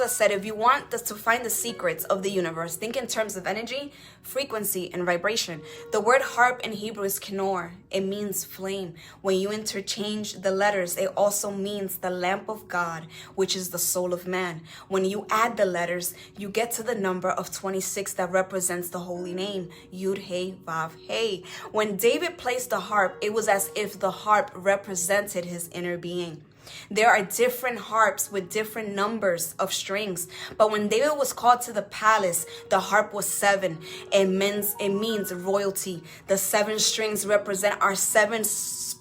Jesus said, if you want to find the secrets of the universe, think in terms of energy, frequency, and vibration. The word harp in Hebrew is kinor. It means flame. When you interchange the letters, it also means the lamp of God, which is the soul of man. When you add the letters, you get to the number of 26 that represents the holy name, Yud Hey Vav Hey. When David plays the harp, it was as if the harp represented his inner being. There are different harps with different numbers of strings. But when David was called to the palace, the harp was 7. It means royalty. The 7 strings represent our 7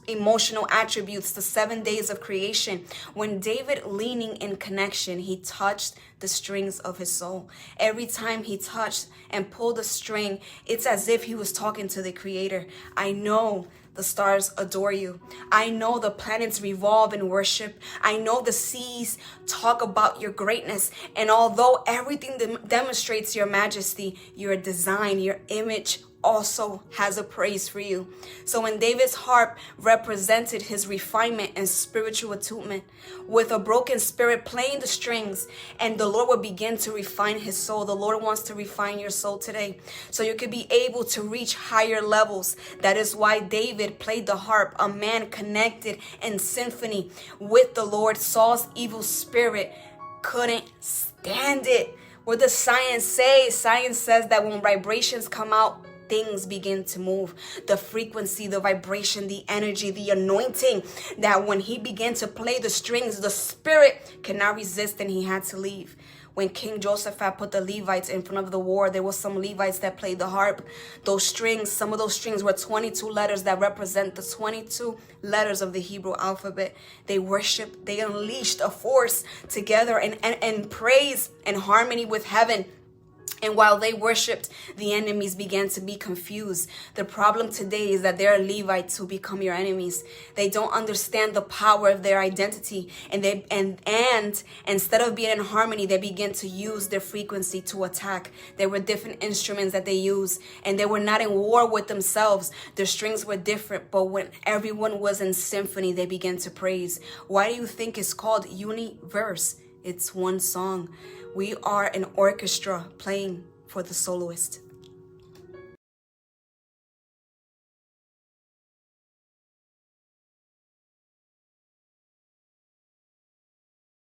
emotional attributes, the 7 days of creation. When David leaning in connection, he touched the strings of his soul. Every time he touched and pulled a string, it's as if he was talking to the Creator. I know the stars adore you. I know the planets revolve in worship. I know the seas talk about your greatness. And although everything demonstrates your majesty, your design, your image also has a praise for you. So when David's harp represented his refinement and spiritual attunement, with a broken spirit playing the strings, and the Lord will begin to refine his soul. The Lord wants to refine your soul today, so you could be able to reach higher levels. That is why David played the harp, a man connected in symphony with the Lord. Saul's evil spirit couldn't stand it. What does science say? Science says that when vibrations come out, things begin to move. The frequency, the vibration, the energy, the anointing, that when he began to play the strings, the spirit cannot resist and he had to leave. When King Josephat put the Levites in front of the war, there were some Levites that played the harp. Those strings, some of those strings were 22 letters that represent the 22 letters of the Hebrew alphabet. They worshiped, they unleashed a force together and praise and harmony with heaven. And while they worshipped, the enemies began to be confused. The problem today is that there are Levites who become your enemies. They don't understand the power of their identity. And instead of being in harmony, they begin to use their frequency to attack. There were different instruments that they used, and they were not in war with themselves. Their strings were different, but when everyone was in symphony, they began to praise. Why do you think it's called universe? It's one song. We are an orchestra playing for the soloist.